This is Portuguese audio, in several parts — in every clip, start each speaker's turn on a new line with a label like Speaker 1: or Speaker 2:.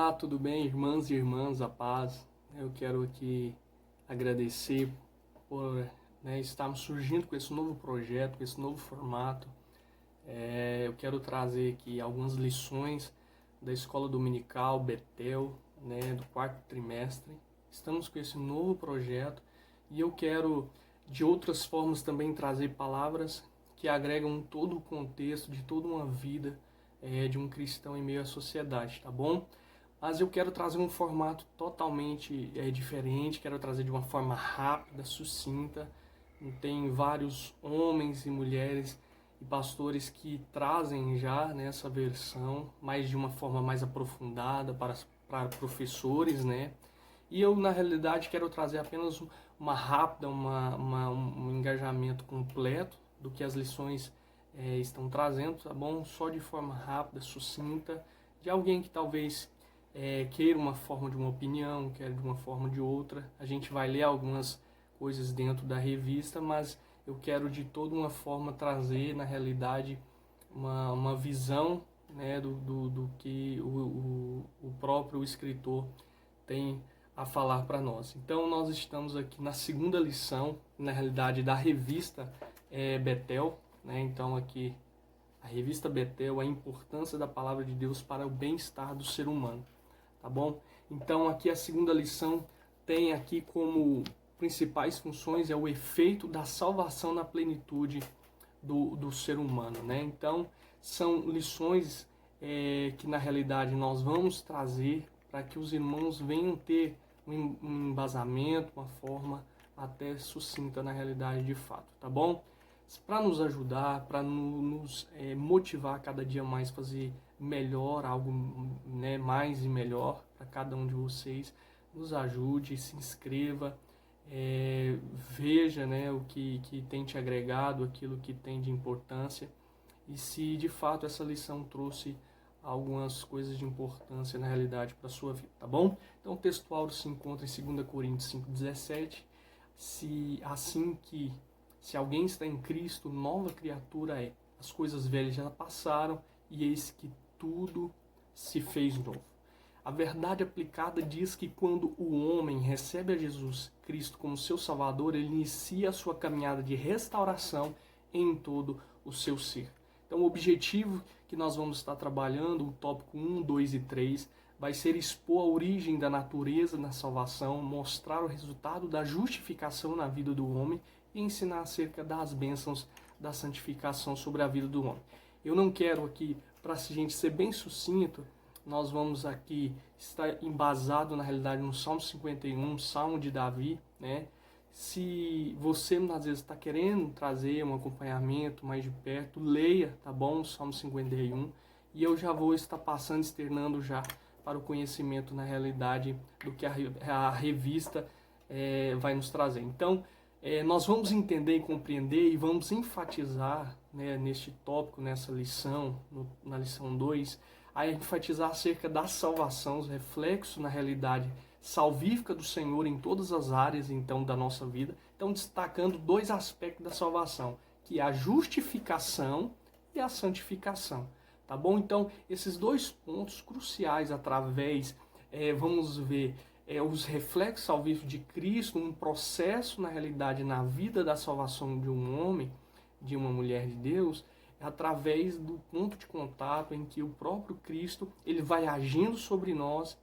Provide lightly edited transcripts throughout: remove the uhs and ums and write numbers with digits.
Speaker 1: Olá, tudo bem, irmãs e irmãs, a paz? Eu quero aqui agradecer por estarmos surgindo com esse novo projeto, com esse novo formato. Eu quero trazer aqui algumas lições da Escola Dominical Betel, do quarto trimestre. Estamos com esse novo projeto e eu quero, de outras formas, também trazer palavras que agregam todo o contexto de toda uma vida de um cristão em meio à sociedade, tá bom? Mas eu quero trazer um formato totalmente diferente, quero trazer de uma forma rápida, sucinta. Tem vários homens e mulheres e pastores que trazem já nessa versão, mas de uma forma mais aprofundada para professores, né? E eu, na realidade, quero trazer apenas uma rápida, um engajamento completo do que as lições estão trazendo, tá bom? Só de forma rápida, sucinta, de alguém que talvez queira uma forma de uma opinião, queira de uma forma de outra. A gente vai ler algumas coisas dentro da revista, mas eu quero de toda uma forma trazer, na realidade, uma visão, né, do que o próprio escritor tem a falar para nós. Então, nós estamos aqui na segunda lição, na realidade, da revista Betel, né? Então, aqui, a revista Betel, a importância da palavra de Deus para o bem-estar do ser humano, tá bom? Então, aqui a segunda lição tem aqui como principais funções o efeito da salvação na plenitude do ser humano, né? Então, são lições que, na realidade, nós vamos trazer para que os irmãos venham ter um embasamento, uma forma até sucinta na realidade de fato, tá bom? Para nos ajudar, para nos motivar cada dia mais, fazer melhor, algo mais e melhor para cada um de vocês, nos ajude, se inscreva, veja o que tem te agregado, aquilo que tem de importância, e se de fato essa lição trouxe algumas coisas de importância na realidade para a sua vida, tá bom? Então o textual se encontra em 2 Coríntios 5,17, se alguém está em Cristo, nova criatura é. As coisas velhas já passaram e eis que tudo se fez novo. A verdade aplicada diz que quando o homem recebe a Jesus Cristo como seu Salvador, ele inicia a sua caminhada de restauração em todo o seu ser. Então o objetivo que nós vamos estar trabalhando, o tópico 1, 2 e 3, vai ser expor a origem da natureza na salvação, mostrar o resultado da justificação na vida do homem e ensinar acerca das bênçãos da santificação sobre a vida do homem. Eu não quero aqui, para a gente ser bem sucinto, nós vamos aqui estar embasado na realidade no Salmo 51, Salmo de Davi, né? Se você às vezes está querendo trazer um acompanhamento mais de perto, leia, tá bom? O Salmo 51, e eu já vou estar passando, externando já para o conhecimento na realidade do que a revista vai nos trazer. Então, nós vamos entender e compreender e vamos enfatizar neste tópico, nessa lição, na lição 2, a enfatizar acerca da salvação, os reflexos na realidade salvífica do Senhor em todas as áreas então da nossa vida. Então, destacando dois aspectos da salvação, que é a justificação e a santificação. Tá bom? Então, esses dois pontos cruciais através, vamos ver os reflexos salvíficos de Cristo, um processo na realidade na vida da salvação de um homem, de uma mulher de Deus, através do ponto de contato em que o próprio Cristo ele vai agindo sobre nós,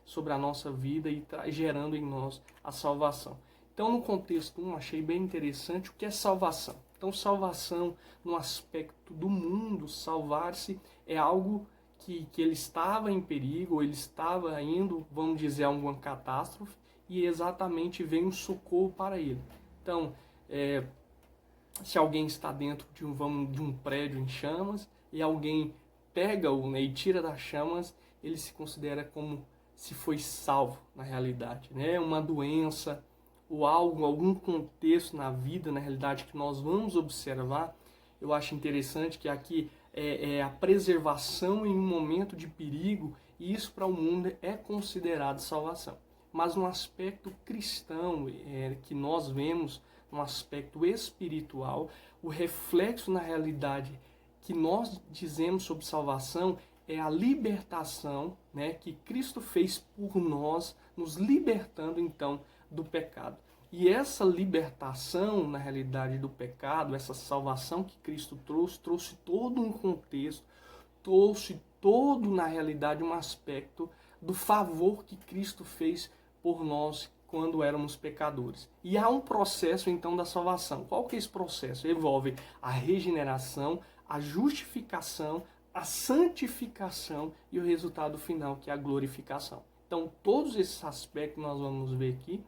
Speaker 1: sobre a nossa vida e gerando em nós a salvação. Então, no contexto 1, achei bem interessante o que é salvação. Então, salvação no aspecto do mundo, salvar-se é algo que ele estava em perigo, ele estava indo, vamos dizer, a uma catástrofe, e exatamente vem um socorro para ele. Então, se alguém está dentro de um prédio em chamas e alguém pega-o e tira das chamas, ele se considera como se foi salvo na realidade, Uma doença ou algum contexto na vida, na realidade, que nós vamos observar. Eu acho interessante que aqui a preservação em um momento de perigo, e isso para o mundo é considerado salvação. Mas no aspecto cristão, que nós vemos, no aspecto espiritual, o reflexo na realidade que nós dizemos sobre salvação é a libertação, né, que Cristo fez por nós, nos libertando então do pecado. E essa libertação, na realidade, do pecado, essa salvação que Cristo trouxe todo um contexto, trouxe todo, na realidade, um aspecto do favor que Cristo fez por nós quando éramos pecadores. E há um processo, então, da salvação. Qual que é esse processo? Envolve a regeneração, a justificação, a santificação e o resultado final, que é a glorificação. Então, todos esses aspectos nós vamos ver aqui,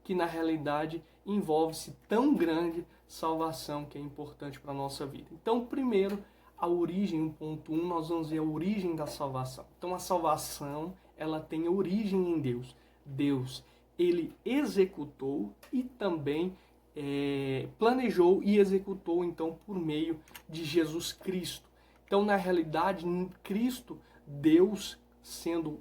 Speaker 1: que na realidade envolve-se tão grande salvação que é importante para a nossa vida. Então, primeiro, a origem, 1.1, nós vamos ver a origem da salvação. Então, a salvação, ela tem origem em Deus. Deus, ele executou e também planejou e executou, então, por meio de Jesus Cristo. Então, na realidade, Cristo, Deus, sendo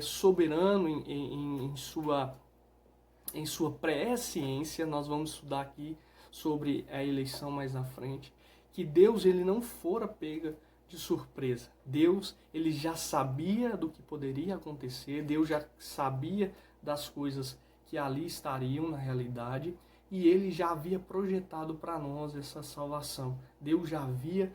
Speaker 1: soberano em sua presciência, nós vamos estudar aqui sobre a eleição mais na frente, que Deus ele não fora pega de surpresa. Deus ele já sabia do que poderia acontecer, Deus já sabia das coisas que ali estariam na realidade, e ele já havia projetado para nós essa salvação. Deus já havia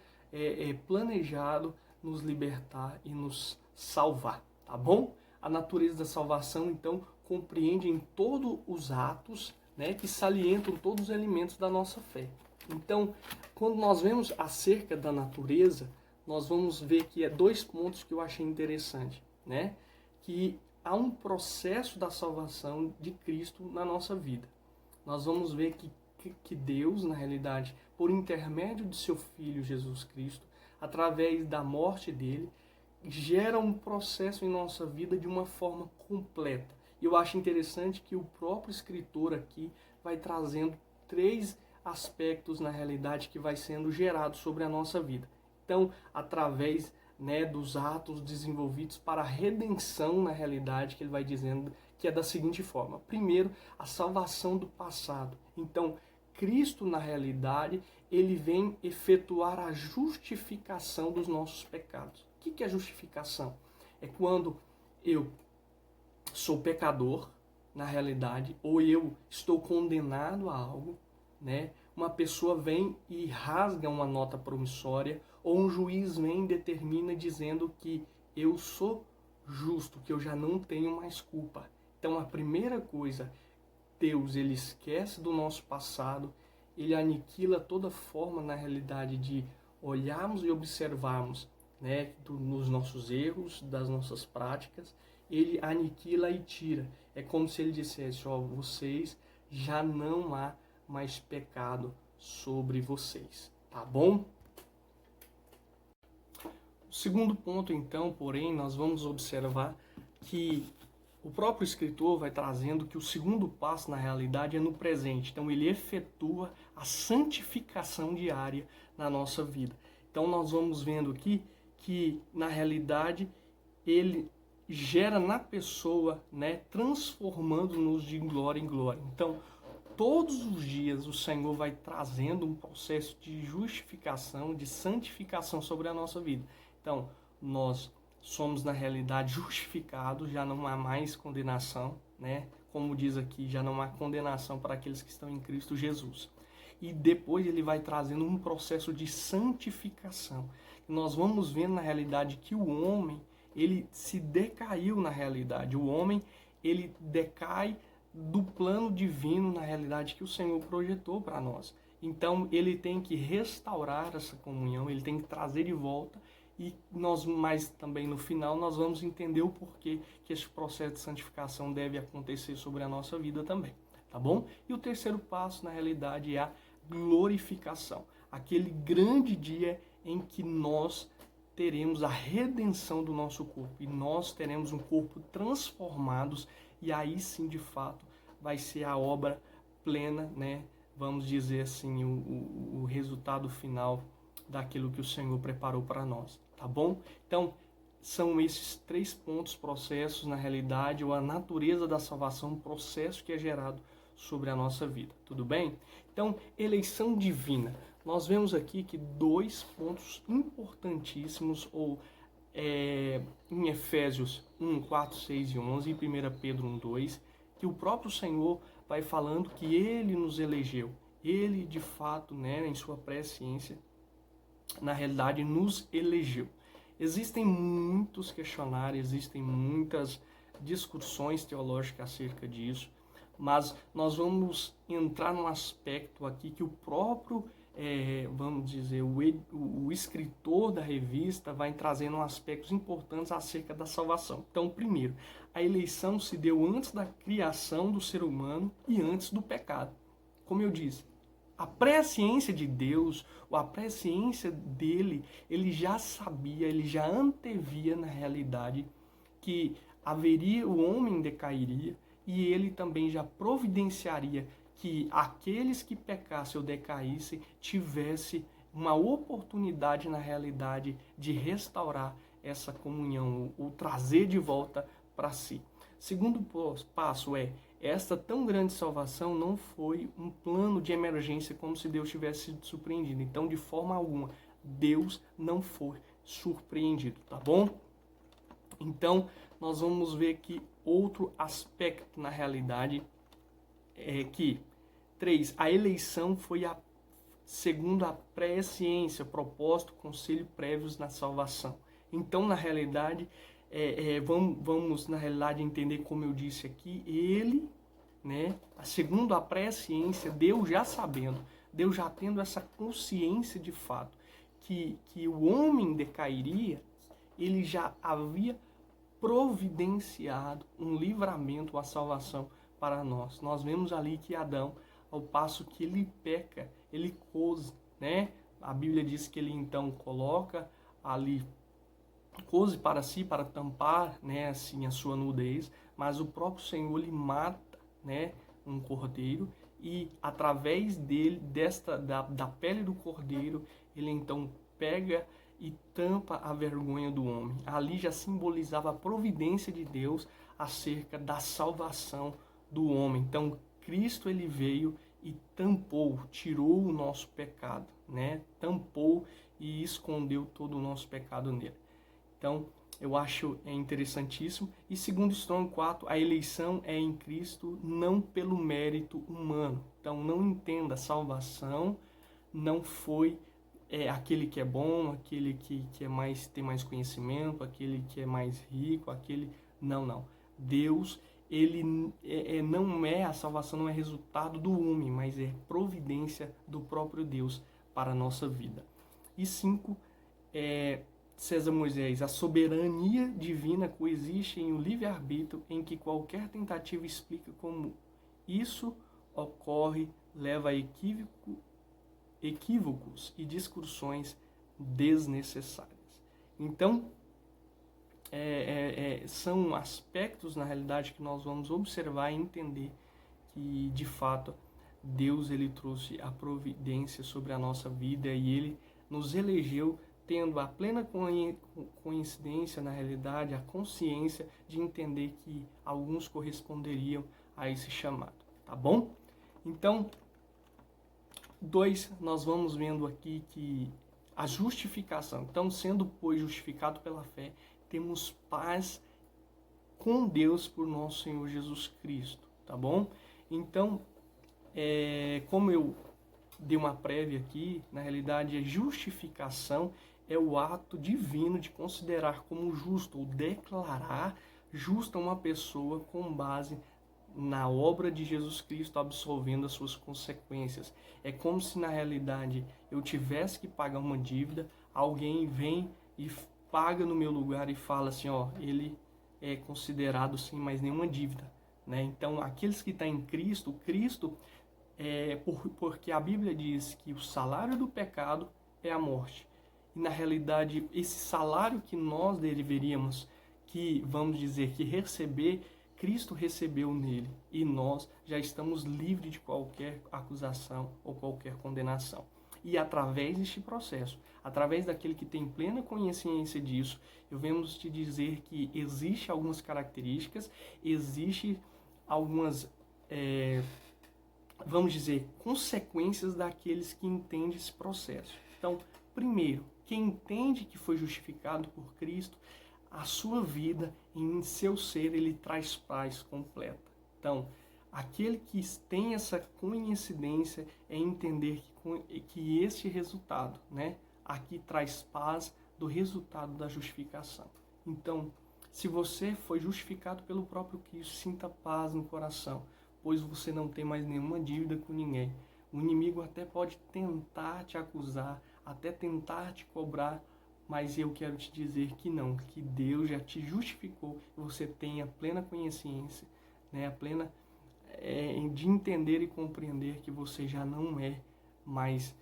Speaker 1: planejado nos libertar e nos salvar, tá bom? A natureza da salvação, então, compreende em todos os atos, né, que salientam todos os elementos da nossa fé. Então, quando nós vemos acerca da natureza, nós vamos ver que dois pontos que eu achei interessante, né? Que há um processo da salvação de Cristo na nossa vida. Nós vamos ver que Deus, na realidade, por intermédio de seu Filho Jesus Cristo, através da morte dele, gera um processo em nossa vida de uma forma completa. E eu acho interessante que o próprio escritor aqui vai trazendo 3 aspectos, na realidade, que vai sendo gerados sobre a nossa vida. Então, através, né, dos atos desenvolvidos para a redenção, na realidade, que ele vai dizendo que é da seguinte forma. Primeiro, a salvação do passado. Então, Cristo, na realidade, ele vem efetuar a justificação dos nossos pecados. O que é justificação? É quando eu sou pecador, na realidade, ou eu estou condenado a algo, né? Uma pessoa vem e rasga uma nota promissória, ou um juiz vem e determina dizendo que eu sou justo, que eu já não tenho mais culpa. Então, a primeira coisa, Deus, ele esquece do nosso passado, ele aniquila toda forma, na realidade, de olharmos e observarmos, né, nos nossos erros, das nossas práticas, ele aniquila e tira. É como se ele dissesse, ó, vocês já não há mais pecado sobre vocês, tá bom? O segundo ponto, então, porém, nós vamos observar que o próprio escritor vai trazendo que o segundo passo, na realidade, é no presente. Então, ele efetua a santificação diária na nossa vida. Então, nós vamos vendo aqui que, na realidade, ele gera na pessoa, né, transformando-nos de glória em glória. Então, todos os dias o Senhor vai trazendo um processo de justificação, de santificação sobre a nossa vida. Então, nós somos, na realidade, justificados, já não há mais condenação, né? Como diz aqui, já não há condenação para aqueles que estão em Cristo Jesus. E depois ele vai trazendo um processo de santificação. Nós vamos vendo, na realidade, que o homem, ele se decaiu na realidade. O homem, ele decai do plano divino, na realidade, que o Senhor projetou para nós. Então, ele tem que restaurar essa comunhão, ele tem que trazer de volta. E nós, mais também no final, nós vamos entender o porquê que esse processo de santificação deve acontecer sobre a nossa vida também, tá bom? E o terceiro passo, na realidade, é a glorificação. Aquele grande dia em que nós teremos a redenção do nosso corpo. E nós teremos um corpo transformados. E aí sim, de fato, vai ser a obra plena, né? Vamos dizer assim, o resultado final daquilo que o Senhor preparou para nós, tá bom? Então, são esses 3 pontos, processos, na realidade, ou a natureza da salvação, um processo que é gerado sobre a nossa vida, tudo bem? Então, eleição divina. Nós vemos aqui que 2 pontos importantíssimos, ou em Efésios 1, 4, 6 e 11 e 1 Pedro 1, 2, que o próprio Senhor vai falando que Ele nos elegeu. Ele, de fato, né, em sua presciência, na realidade, nos elegeu. Existem muitos questionários, existem muitas discussões teológicas acerca disso, mas nós vamos entrar num aspecto aqui que o próprio, vamos dizer, o escritor da revista vai trazendo aspectos importantes acerca da salvação. Então, primeiro, a eleição se deu antes da criação do ser humano e antes do pecado. Como eu disse, a presciência de Deus, ou a presciência dele, ele já sabia, ele já antevia na realidade que o homem decairia, e ele também já providenciaria que aqueles que pecassem ou decaíssem tivessem uma oportunidade na realidade de restaurar essa comunhão, ou trazer de volta para si. Segundo passo esta tão grande salvação não foi um plano de emergência como se Deus tivesse sido surpreendido. Então, de forma alguma, Deus não foi surpreendido, tá bom? Então, nós vamos ver aqui outro aspecto na realidade, que 3. A eleição foi segundo a presciência, propósito, conselho prévios na salvação. Então, na realidade, vamos na realidade entender, como eu disse aqui, ele, né, segundo a presciência, Deus já sabendo, Deus já tendo essa consciência de fato que o homem decairia, ele já havia providenciado um livramento, uma salvação para nós. Nós vemos ali que Adão, ao passo que ele peca, ele cose, né? A Bíblia diz que ele então coloca ali cose para si, para tampar, né, assim, a sua nudez, mas o próprio Senhor lhe mata, né, um cordeiro, e através dele, da pele do cordeiro, ele então pega e tampa a vergonha do homem. Ali já simbolizava a providência de Deus acerca da salvação do homem. Então, Cristo, ele veio e tampou, tirou o nosso pecado, né? Tampou e escondeu todo o nosso pecado nele. Então, eu acho interessantíssimo. E segundo Strong 4, a eleição é em Cristo, não pelo mérito humano. Então, não entenda, a salvação não foi aquele que é bom, aquele que tem mais conhecimento, aquele que é mais rico, aquele... Não. Deus, ele não é, a salvação não é resultado do homem, mas é providência do próprio Deus para a nossa vida. E 5, César Moisés, a soberania divina coexiste em um livre-arbítrio em que qualquer tentativa explica como isso ocorre, leva a equívocos e discussões desnecessárias. Então, são aspectos, na realidade, que nós vamos observar e entender que, de fato, Deus, ele trouxe a providência sobre a nossa vida e ele nos elegeu tendo a plena coincidência, na realidade, a consciência de entender que alguns corresponderiam a esse chamado, tá bom? Então, 2, nós vamos vendo aqui que a justificação. Então, sendo, pois, justificado pela fé, temos paz com Deus por nosso Senhor Jesus Cristo, tá bom? Então, como eu dei uma prévia aqui, na realidade, a justificação é o ato divino de considerar como justo ou declarar justa uma pessoa com base na obra de Jesus Cristo, absolvendo as suas consequências. É como se, na realidade, eu tivesse que pagar uma dívida, alguém vem e paga no meu lugar e fala assim, ele é considerado sem mais nenhuma dívida, né? Então, aqueles que estão em Cristo, porque a Bíblia diz que o salário do pecado é a morte. E, na realidade, esse salário que nós deveríamos, vamos dizer, que receber, Cristo recebeu nele. E nós já estamos livres de qualquer acusação ou qualquer condenação. E através deste processo, através daquele que tem plena consciência disso, eu venho te dizer que existe algumas características, existe algumas, vamos dizer, consequências daqueles que entendem esse processo. Então, primeiro, quem entende que foi justificado por Cristo, a sua vida, em seu ser, ele traz paz completa. Então, aquele que tem essa coincidência é entender que este resultado, né, aqui traz paz do resultado da justificação. Então, se você foi justificado pelo próprio Cristo, sinta paz no coração, pois você não tem mais nenhuma dívida com ninguém. O inimigo até pode tentar te acusar, até tentar te cobrar, mas eu quero te dizer que não, que Deus já te justificou e você tem a plena consciência, né, a plena de entender e compreender que você já não é mais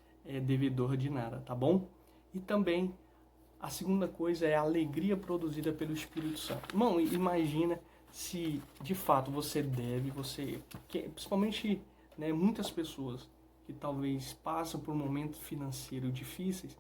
Speaker 1: devedor de nada, tá bom? E também a segunda coisa é a alegria produzida pelo Espírito Santo. Irmão, imagina se de fato você deve, principalmente, né, muitas pessoas que talvez passam por momentos financeiros difíceis,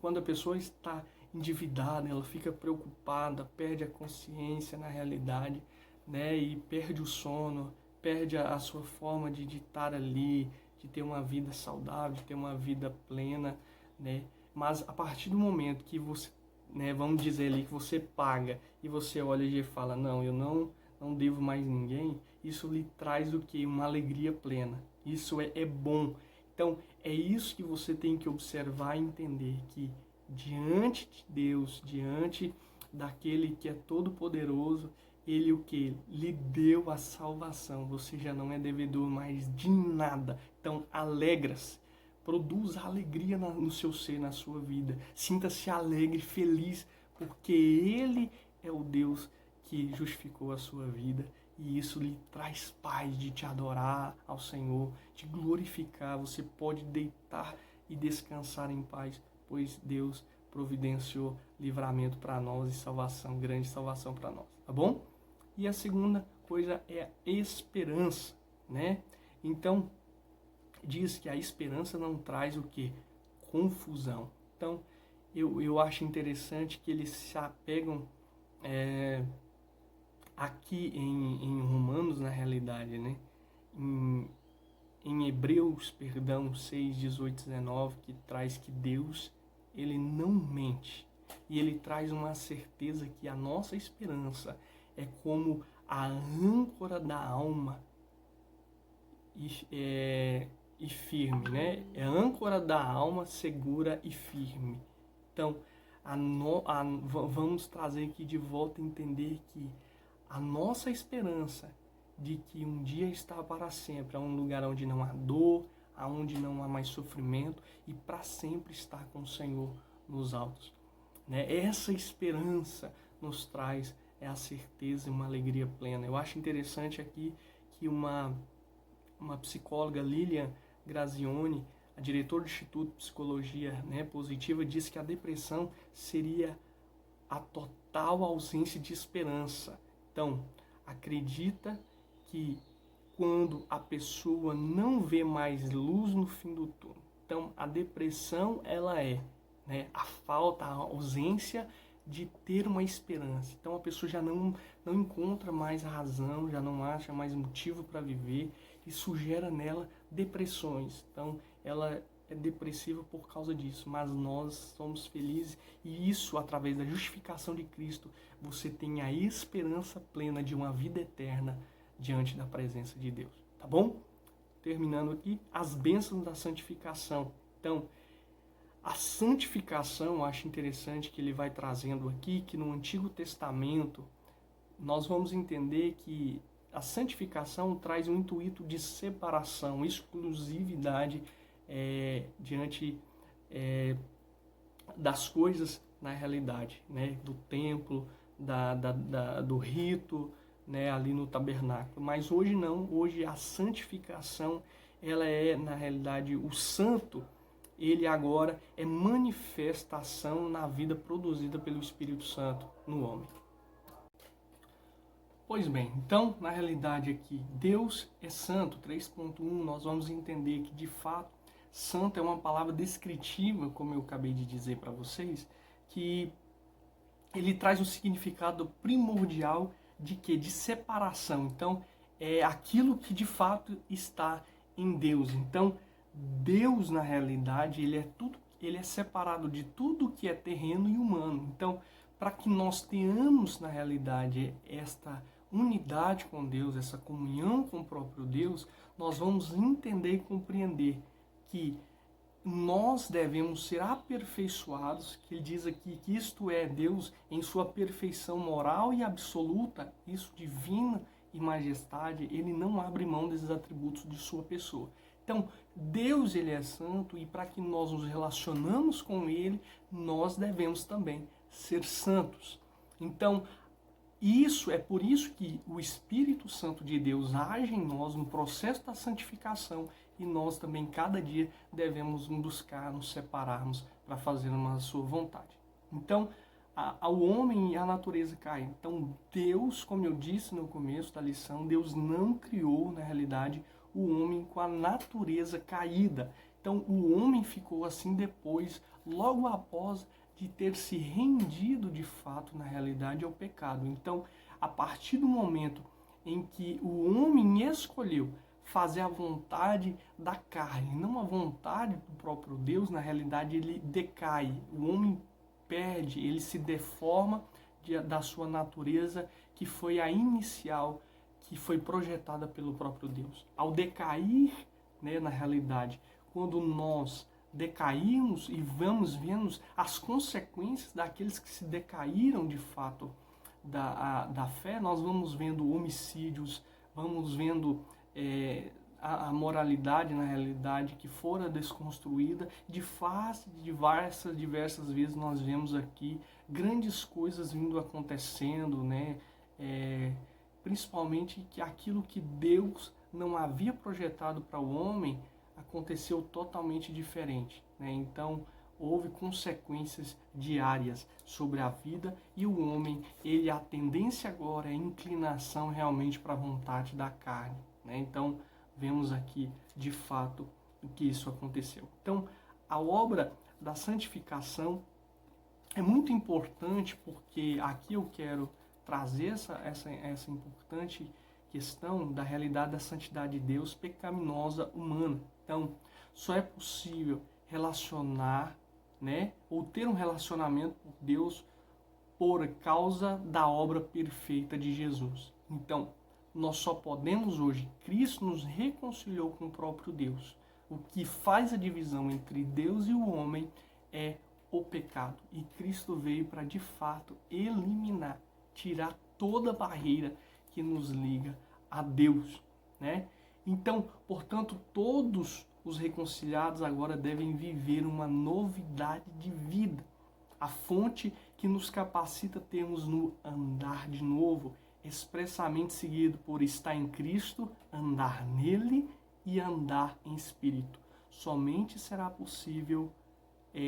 Speaker 1: quando a pessoa está endividada, ela fica preocupada, perde a consciência na realidade, né, e perde o sono, perde a sua forma de estar ali, de ter uma vida saudável, de ter uma vida plena, né? Mas a partir do momento que você, né, vamos dizer ali, que você paga e você olha e fala, não, eu não devo mais ninguém, isso lhe traz o quê? Uma alegria plena. Isso é bom. Então, é isso que você tem que observar e entender, que diante de Deus, diante daquele que é todo-poderoso, ele o que? Lhe deu a salvação. Você já não é devedor mais de nada. Então, alegra-se. Produza alegria no seu ser, na sua vida. Sinta-se alegre, feliz, porque Ele é o Deus que justificou a sua vida. E isso lhe traz paz de te adorar ao Senhor, de glorificar. Você pode deitar e descansar em paz, pois Deus providenciou livramento para nós e salvação, grande salvação para nós, tá bom? E a segunda coisa é a esperança, né? Então, diz que a esperança não traz o quê? Confusão. Então, eu acho interessante que eles se apegam aqui em Romanos, na realidade, né? Em Hebreus, 6, 18, 19, que traz que Deus, ele não mente. E ele traz uma certeza que a nossa esperança é como a âncora da alma e firme, né? É a âncora da alma segura e firme. Então, vamos trazer aqui de volta a entender que a nossa esperança de que um dia está para sempre, é um lugar onde não há dor, onde não há mais sofrimento e para sempre estar com o Senhor nos altos, né? Essa esperança nos traz a certeza e uma alegria plena. Eu acho interessante aqui que uma psicóloga, Lilian Grazioni, a diretora do Instituto de Psicologia, né, Positiva, disse que a depressão seria a total ausência de esperança. Então, acredita que quando a pessoa não vê mais luz no fim do túnel, então a depressão ela é, né, a falta, a ausência de ter uma esperança. Então a pessoa já não encontra mais razão, já não acha mais motivo para viver. Isso gera nela depressões. Então ela é depressiva por causa disso, mas nós somos felizes e isso, através da justificação de Cristo, você tem a esperança plena de uma vida eterna diante da presença de Deus, tá bom? Terminando aqui, as bênçãos da santificação. Então, a santificação, eu acho interessante que ele vai trazendo aqui, que no Antigo Testamento, nós vamos entender que a santificação traz um intuito de separação, exclusividade diante das coisas na realidade, né? Do templo, do rito, né? Ali no tabernáculo. Mas hoje não, hoje a santificação, ela é na realidade o santo, ele agora é manifestação na vida produzida pelo Espírito Santo no homem. Pois bem, então, na realidade aqui, Deus é santo, 3.1, nós vamos entender que, de fato, santo é uma palavra descritiva, como eu acabei de dizer para vocês, que ele traz um significado primordial de quê? De separação. Então, é aquilo que, de fato, está em Deus. Então, Deus, na realidade, ele é tudo ele é separado de tudo que é terreno e humano. Então, para que nós tenhamos, na realidade, esta unidade com Deus, essa comunhão com o próprio Deus, nós vamos entender e compreender que nós devemos ser aperfeiçoados, que ele diz aqui que isto é Deus em sua perfeição moral e absoluta, isso divina e majestade, ele não abre mão desses atributos de sua pessoa. Então, Deus, ele é santo, e para que nós nos relacionamos com ele, nós devemos também ser santos. Então, isso é por isso que o Espírito Santo de Deus age em nós no processo da santificação, e nós também, cada dia, devemos buscar nos separarmos para fazer a sua vontade. Então, o homem e a natureza caem. Então, Deus, como eu disse no começo da lição, Deus não criou, na realidade, o homem com a natureza caída. Então, o homem ficou assim depois, logo após de ter se rendido de fato, na realidade, ao pecado. Então, a partir do momento em que o homem escolheu fazer a vontade da carne, não a vontade do próprio Deus, na realidade ele decai, o homem perde, ele se deforma da sua natureza, que foi a inicial, que foi projetada pelo próprio Deus. Ao decair, né, na realidade, quando nós decaímos e vamos vendo as consequências daqueles que se decaíram de fato da fé, nós vamos vendo homicídios, vamos vendo a moralidade, na realidade, que fora desconstruída, de diversas vezes nós vemos aqui grandes coisas vindo acontecendo, né? Principalmente que aquilo que Deus não havia projetado para o homem aconteceu totalmente diferente, né? Então, houve consequências diárias sobre a vida, e o homem, a tendência agora é a inclinação realmente para a vontade da carne, né? Então, vemos aqui, de fato, o que isso aconteceu. Então, a obra da santificação é muito importante, porque aqui eu quero trazer essa importante questão da realidade da santidade de Deus pecaminosa humana. Então, só é possível relacionar, né, ou ter um relacionamento com Deus por causa da obra perfeita de Jesus. Então, nós só podemos hoje, Cristo nos reconciliou com o próprio Deus. O que faz a divisão entre Deus e o homem é o pecado. E Cristo veio para, de fato, eliminar, tirar toda barreira que nos liga a Deus, né? Então, portanto, todos os reconciliados agora devem viver uma novidade de vida. A fonte que nos capacita a termos no andar de novo, expressamente seguido por estar em Cristo, andar nele e andar em espírito. Somente será possível,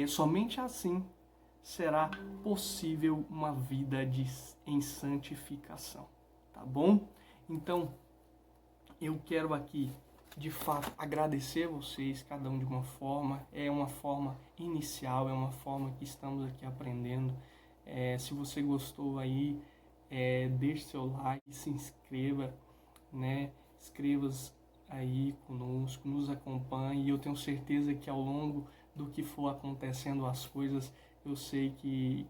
Speaker 1: somente assim será possível uma vida em santificação, tá bom? Então, eu quero aqui, de fato, agradecer vocês, cada um de uma forma. É uma forma inicial, é uma forma que estamos aqui aprendendo. Se você gostou aí, deixe seu like, se inscreva, né? Inscreva-se aí conosco, nos acompanhe. E eu tenho certeza que ao longo do que for acontecendo as coisas, eu sei que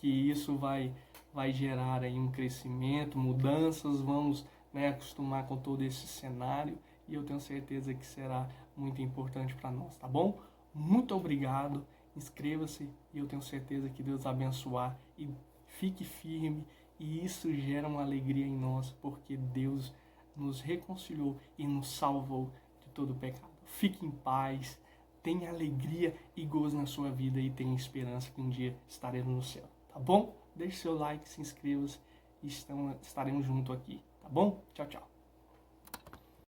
Speaker 1: isso vai gerar aí um crescimento, mudanças, vamos, né, acostumar com todo esse cenário, e eu tenho certeza que será muito importante para nós, tá bom? Muito obrigado, inscreva-se, e eu tenho certeza que Deus abençoar, e fique firme, e isso gera uma alegria em nós, porque Deus nos reconciliou e nos salvou de todo o pecado. Fique em paz, tenha alegria e gozo na sua vida, e tenha esperança que um dia estaremos no céu, tá bom? Deixe seu like, se inscreva-se, e estaremos juntos aqui, tá bom? Tchau, tchau.